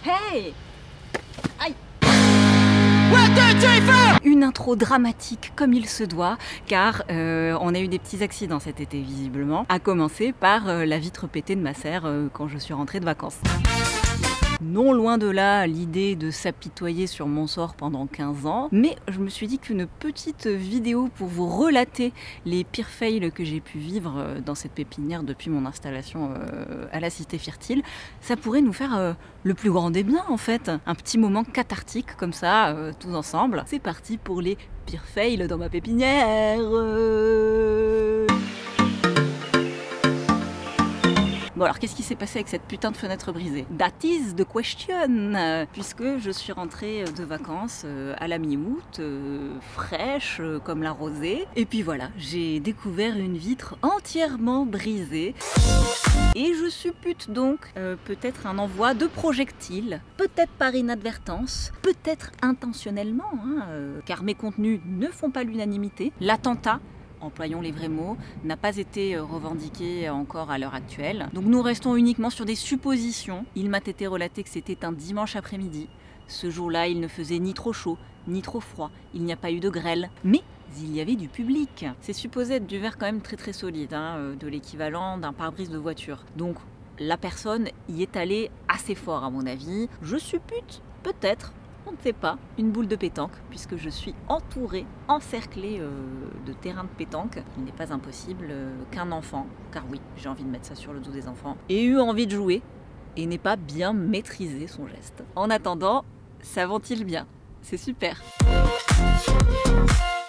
Hey! Aïe! Une intro dramatique comme il se doit, car on a eu des petits accidents cet été visiblement, à commencer par la vitre pétée de ma sœur quand je suis rentrée de vacances. Non loin de là l'idée de s'apitoyer sur mon sort pendant 15 ans, mais je me suis dit qu'une petite vidéo pour vous relater les pires fails que j'ai pu vivre dans cette pépinière depuis mon installation à la Cité Fertile, ça pourrait nous faire le plus grand des biens en fait. Un petit moment cathartique comme ça, tous ensemble. C'est parti pour les pires fails dans ma pépinière. Bon alors qu'est-ce qui s'est passé avec cette putain de fenêtre brisée? That is the question, puisque je suis rentrée de vacances à la mi-août, fraîche comme la rosée, et puis voilà, j'ai découvert une vitre entièrement brisée. Et je suppute donc peut-être un envoi de projectiles, peut-être par inadvertance, peut-être intentionnellement, car mes contenus ne font pas l'unanimité. L'attentat, employons les vrais mots, n'a pas été revendiqué encore à l'heure actuelle. Donc nous restons uniquement sur des suppositions. Il m'a été relaté que c'était un dimanche après-midi. Ce jour-là, il ne faisait ni trop chaud, ni trop froid. Il n'y a pas eu de grêle. Mais il y avait du public. C'est supposé être du verre quand même très très solide, de l'équivalent d'un pare-brise de voiture. Donc la personne y est allée assez fort à mon avis. Je suppute, peut-être, on ne sait pas, une boule de pétanque, puisque je suis entourée, encerclée de terrains de pétanque. Il n'est pas impossible qu'un enfant, car oui, j'ai envie de mettre ça sur le dos des enfants, ait eu envie de jouer et n'ait pas bien maîtrisé son geste. En attendant, ça ventile bien, c'est super.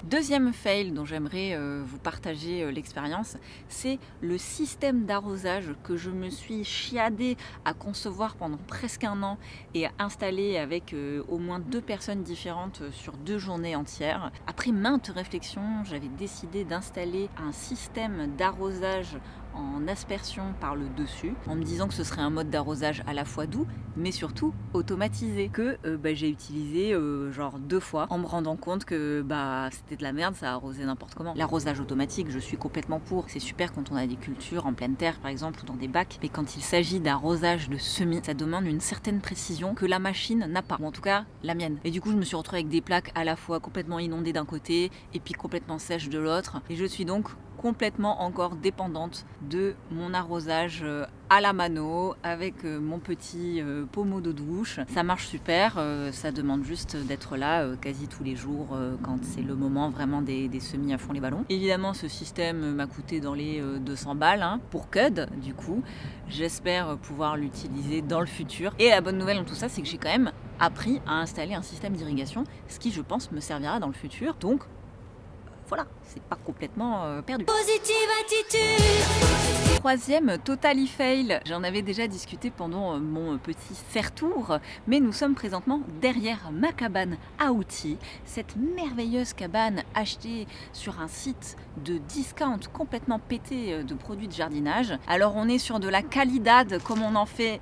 Deuxième fail dont j'aimerais vous partager l'expérience, c'est le système d'arrosage que je me suis chiadée à concevoir pendant presque un an et à installer avec au moins 2 personnes différentes sur 2 journées entières. Après maintes réflexions, j'avais décidé d'installer un système d'arrosage en aspersion par le dessus, en me disant que ce serait un mode d'arrosage à la fois doux, mais surtout automatisé, que j'ai utilisé genre 2 fois, en me rendant compte que c'était de la merde, ça arrosait n'importe comment. L'arrosage automatique, je suis complètement pour. C'est super quand on a des cultures en pleine terre, par exemple, ou dans des bacs, mais quand il s'agit d'arrosage de semis, ça demande une certaine précision que la machine n'a pas, ou en tout cas la mienne. Et du coup, je me suis retrouvée avec des plaques à la fois complètement inondées d'un côté, et puis complètement sèches de l'autre, et je suis donc complètement encore dépendante de mon arrosage à la mano avec mon petit pommeau de douche. Ça marche super, ça demande juste d'être là quasi tous les jours quand c'est le moment vraiment des semis à fond les ballons. Évidemment, ce système m'a coûté dans les 200 balles pour CUD, du coup. J'espère pouvoir l'utiliser dans le futur. Et la bonne nouvelle dans tout ça, c'est que j'ai quand même appris à installer un système d'irrigation, ce qui, je pense, me servira dans le futur. Donc, voilà, c'est pas complètement perdu. Positive attitude. Troisième totally fail. J'en avais déjà discuté pendant mon petit serre-tour, mais nous sommes présentement derrière ma cabane à outils. Cette merveilleuse cabane achetée sur un site de discount complètement pété de produits de jardinage. Alors on est sur de la qualidad comme on en fait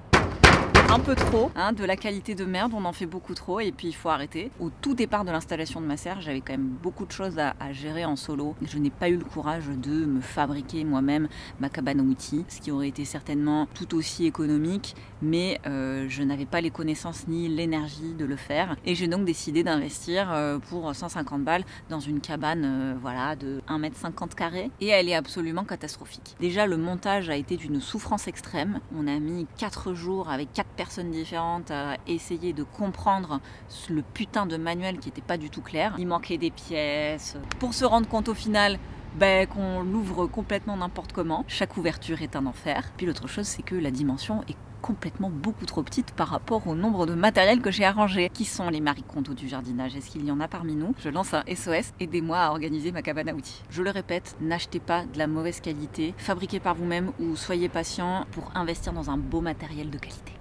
un peu trop, de la qualité de merde, on en fait beaucoup trop et puis il faut arrêter. Au tout départ de l'installation de ma serre, j'avais quand même beaucoup de choses à gérer en solo. Je n'ai pas eu le courage de me fabriquer moi-même ma cabane à outils, ce qui aurait été certainement tout aussi économique, mais je n'avais pas les connaissances ni l'énergie de le faire. Et j'ai donc décidé d'investir pour 150 balles dans une cabane de 1,50 m². Et elle est absolument catastrophique. Déjà, le montage a été d'une souffrance extrême. On a mis 4 jours avec 4 personnes différentes à essayer de comprendre le putain de manuel qui n'était pas du tout clair. Il manquait des pièces. Pour se rendre compte au final qu'on l'ouvre complètement n'importe comment. Chaque ouverture est un enfer. Puis l'autre chose, c'est que la dimension est complètement beaucoup trop petite par rapport au nombre de matériel que j'ai arrangé. Qui sont les Marie Kondo du jardinage? Est-ce qu'il y en a parmi nous? Je lance un SOS, aidez-moi à organiser ma cabane à outils. Je le répète, n'achetez pas de la mauvaise qualité, fabriquez par vous-même ou soyez patient pour investir dans un beau matériel de qualité.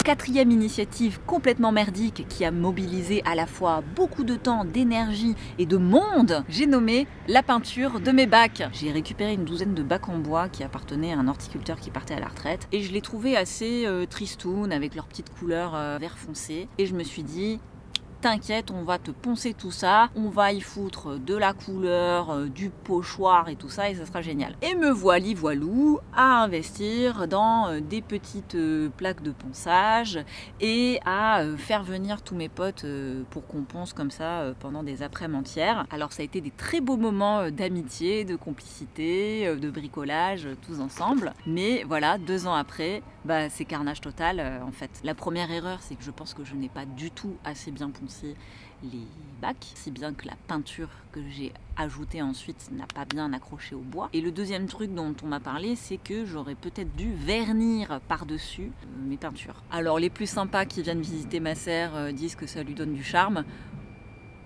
Quatrième initiative complètement merdique qui a mobilisé à la fois beaucoup de temps, d'énergie et de monde, j'ai nommé la peinture de mes bacs. J'ai récupéré une douzaine de bacs en bois qui appartenaient à un horticulteur qui partait à la retraite et je les trouvais assez tristounes avec leurs petites couleurs vert foncé et je me suis dit t'inquiète, on va te poncer tout ça, on va y foutre de la couleur, du pochoir et tout ça et ça sera génial. Et me voilou à investir dans des petites plaques de ponçage et à faire venir tous mes potes pour qu'on ponce comme ça pendant des après-midi entières. Alors ça a été des très beaux moments d'amitié, de complicité, de bricolage, tous ensemble. Mais voilà, 2 ans après, c'est carnage total en fait. La première erreur, c'est que je pense que je n'ai pas du tout assez bien poncé les bacs, si bien que la peinture que j'ai ajoutée ensuite n'a pas bien accroché au bois. Et le deuxième truc dont on m'a parlé, c'est que j'aurais peut-être dû vernir par-dessus mes peintures. Alors les plus sympas qui viennent visiter ma serre disent que ça lui donne du charme.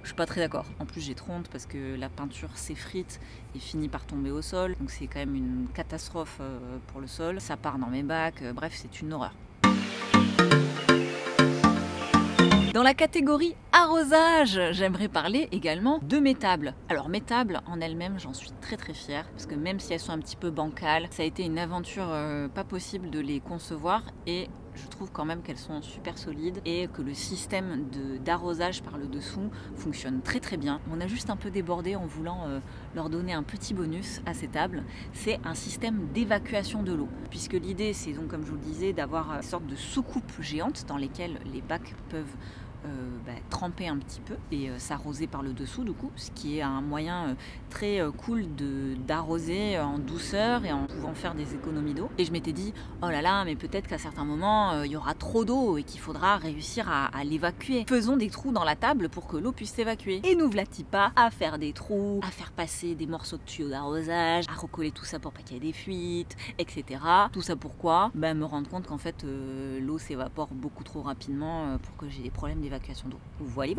Je suis pas très d'accord. En plus j'ai trop honte parce que la peinture s'effrite et finit par tomber au sol. Donc c'est quand même une catastrophe pour le sol. Ça part dans mes bacs, bref c'est une horreur. Dans la catégorie arrosage, j'aimerais parler également de mes tables. Alors mes tables en elles-mêmes, j'en suis très fière parce que même si elles sont un petit peu bancales, ça a été une aventure pas possible de les concevoir et je trouve quand même qu'elles sont super solides et que le système d'arrosage par le dessous fonctionne très bien. On a juste un peu débordé en voulant leur donner un petit bonus à ces tables. C'est un système d'évacuation de l'eau. Puisque l'idée, c'est donc, comme je vous le disais, d'avoir une sorte de soucoupe géante dans lesquelles les bacs peuvent tremper un petit peu et s'arroser par le dessous du coup, ce qui est un moyen très cool d'arroser en douceur et en pouvant faire des économies d'eau. Et je m'étais dit, oh là là, mais peut-être qu'à certains moments il y aura trop d'eau et qu'il faudra réussir à l'évacuer. Faisons des trous dans la table pour que l'eau puisse s'évacuer. Et nous v'là-t-il pas à faire des trous, à faire passer des morceaux de tuyaux d'arrosage, à recoller tout ça pour pas qu'il y ait des fuites, etc. Tout ça pourquoi me rendre compte qu'en fait l'eau s'évapore beaucoup trop rapidement pour que j'ai des problèmes d'évacuation d'eau. Voilà.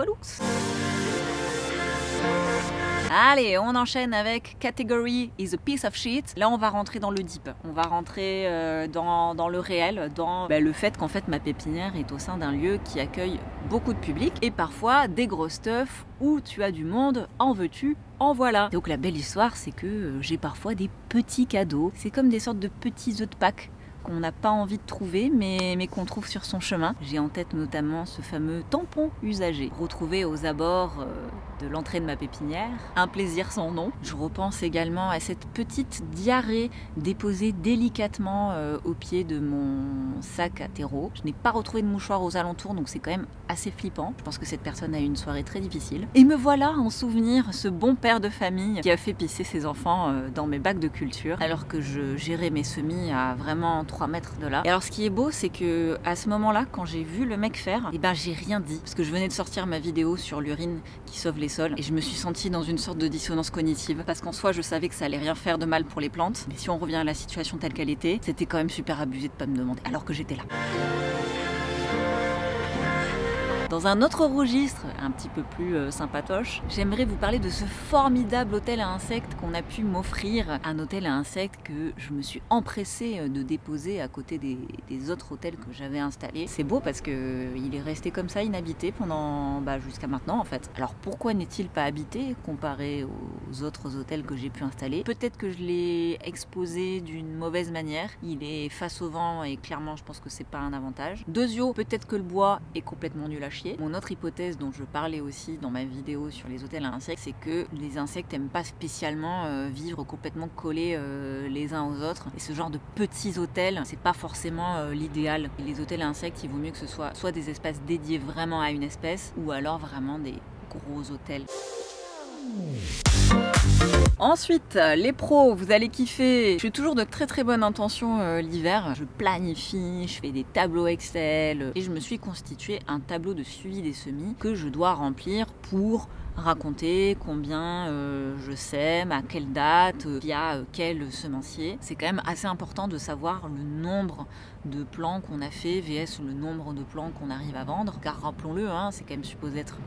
Allez, on enchaîne avec Category is a piece of shit. Là, on va rentrer dans le deep. On va rentrer dans le réel, dans le fait qu'en fait, ma pépinière est au sein d'un lieu qui accueille beaucoup de public et parfois des gros stuff où tu as du monde, en veux-tu, en voilà. Donc la belle histoire, c'est que j'ai parfois des petits cadeaux. C'est comme des sortes de petits œufs de Pâques qu'on n'a pas envie de trouver mais qu'on trouve sur son chemin. J'ai en tête notamment ce fameux tampon usagé retrouvé aux abords de l'entrée de ma pépinière. Un plaisir sans nom. Je repense également à cette petite diarrhée déposée délicatement au pied de mon sac à terreau. Je n'ai pas retrouvé de mouchoir aux alentours donc c'est quand même assez flippant. Je pense que cette personne a eu une soirée très difficile. Et me voilà en souvenir ce bon père de famille qui a fait pisser ses enfants dans mes bacs de culture alors que je gérais mes semis à vraiment 3 mètres de là. Et alors ce qui est beau, c'est que à ce moment-là, quand j'ai vu le mec faire, j'ai rien dit parce que je venais de sortir ma vidéo sur l'urine qui sauve les sols et je me suis sentie dans une sorte de dissonance cognitive parce qu'en soi, je savais que ça allait rien faire de mal pour les plantes, mais si on revient à la situation telle qu'elle était, c'était quand même super abusé de pas me demander alors que j'étais là. Dans un autre registre, un petit peu plus sympatoche, j'aimerais vous parler de ce formidable hôtel à insectes qu'on a pu m'offrir. Un hôtel à insectes que je me suis empressée de déposer à côté des autres hôtels que j'avais installés. C'est beau parce qu'il est resté comme ça inhabité pendant jusqu'à maintenant en fait. Alors pourquoi n'est-il pas habité comparé aux autres hôtels que j'ai pu installer? Peut-être que je l'ai exposé d'une mauvaise manière. Il est face au vent et clairement je pense que c'est pas un avantage. Deuxio, peut-être que le bois est complètement nul à chier. Mon autre hypothèse dont je parlais aussi dans ma vidéo sur les hôtels à insectes, c'est que les insectes n'aiment pas spécialement vivre complètement collés les uns aux autres. Et ce genre de petits hôtels, c'est pas forcément l'idéal. Les hôtels à insectes, il vaut mieux que ce soit des espaces dédiés vraiment à une espèce ou alors vraiment des gros hôtels. Ensuite, les pros, vous allez kiffer. Je suis toujours de très bonne intention l'hiver. Je planifie, je fais des tableaux Excel et je me suis constitué un tableau de suivi des semis que je dois remplir pour raconter combien je sème, à quelle date, via quel semencier. C'est quand même assez important de savoir le nombre de plants qu'on a fait vs le nombre de plants qu'on arrive à vendre. Car rappelons-le, c'est quand même supposé être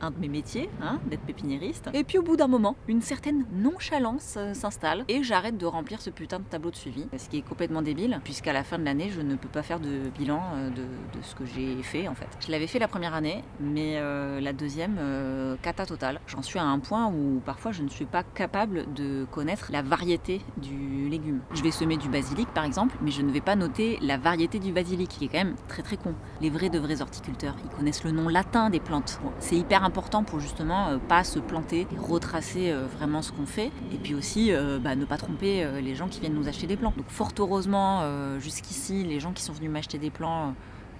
un de mes métiers, hein, d'être pépiniériste. Et puis au bout d'un moment, une certaine nonchalance s'installe et j'arrête de remplir ce putain de tableau de suivi. Ce qui est complètement débile, puisqu'à la fin de l'année, je ne peux pas faire de bilan de ce que j'ai fait en fait. Je l'avais fait la première année, mais la deuxième, cata totale. J'en suis à un point où parfois je ne suis pas capable de connaître la variété du légume. Je vais semer du basilic par exemple, mais je ne vais pas noter la variété du basilic, qui est quand même très très con. Les vrais de vrais horticulteurs, ils connaissent le nom latin des plantes. Bon, c'est hyper important pour justement pas se planter, retracer vraiment ce qu'on fait, et puis aussi ne pas tromper les gens qui viennent nous acheter des plants. Donc fort heureusement, jusqu'ici, les gens qui sont venus m'acheter des plants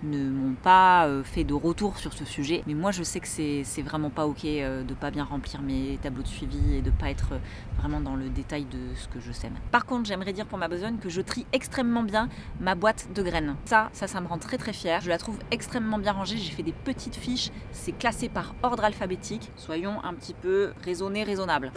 ne m'ont pas fait de retour sur ce sujet. Mais moi, je sais que c'est vraiment pas ok de pas bien remplir mes tableaux de suivi et de pas être vraiment dans le détail de ce que je sème. Par contre, j'aimerais dire pour ma besogne que je trie extrêmement bien ma boîte de graines. Ça me rend très très fière. Je la trouve extrêmement bien rangée. J'ai fait des petites fiches. C'est classé par ordre alphabétique. Soyons un petit peu raisonnables.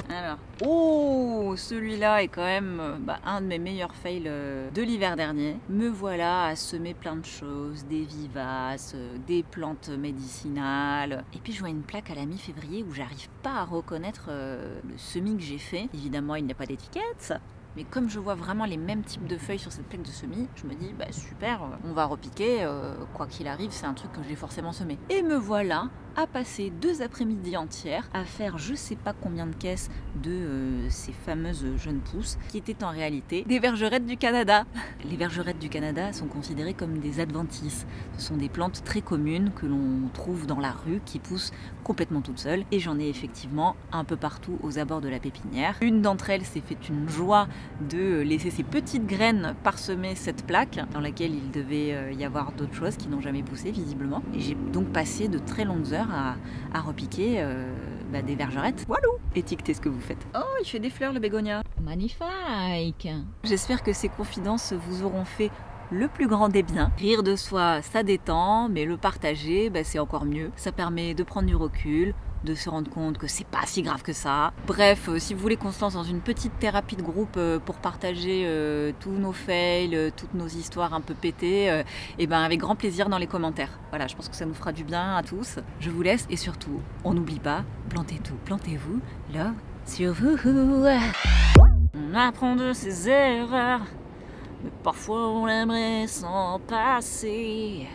Alors, oh, celui-là est quand même un de mes meilleurs fails de l'hiver dernier. Me voilà à semer plein de choses, des vivaces, des plantes médicinales. Et puis je vois une plaque à la mi-février où j'arrive pas à reconnaître le semis que j'ai fait. Évidemment, il n'y a pas d'étiquette. Mais comme je vois vraiment les mêmes types de feuilles sur cette plaque de semis, je me dis, super, on va repiquer, quoi qu'il arrive, c'est un truc que j'ai forcément semé. Et me voilà à passer 2 après-midi entières à faire je sais pas combien de caisses de ces fameuses jeunes pousses, qui étaient en réalité des vergerettes du Canada. Les vergerettes du Canada sont considérées comme des adventices. Ce sont des plantes très communes que l'on trouve dans la rue, qui poussent complètement toutes seules. Et j'en ai effectivement un peu partout aux abords de la pépinière. Une d'entre elles s'est fait une joie de laisser ses petites graines parsemer cette plaque dans laquelle il devait y avoir d'autres choses qui n'ont jamais poussé visiblement. Et j'ai donc passé de très longues heures à repiquer des vergerettes. Voilà. Étiquetez ce que vous faites. Oh, il fait des fleurs le bégonia. Magnifique. J'espère que ces confidences vous auront fait le plus grand des biens. Rire de soi, ça détend, mais le partager, c'est encore mieux. Ça permet de prendre du recul, de se rendre compte que c'est pas si grave que ça. Bref, si vous voulez qu'on se lance dans une petite thérapie de groupe pour partager tous nos fails, toutes nos histoires un peu pétées, avec grand plaisir dans les commentaires. Voilà, je pense que ça nous fera du bien à tous. Je vous laisse et surtout, on n'oublie pas, plantez tout, plantez-vous, love sur vous. On apprend de ses erreurs, mais parfois on aimerait s'en passer.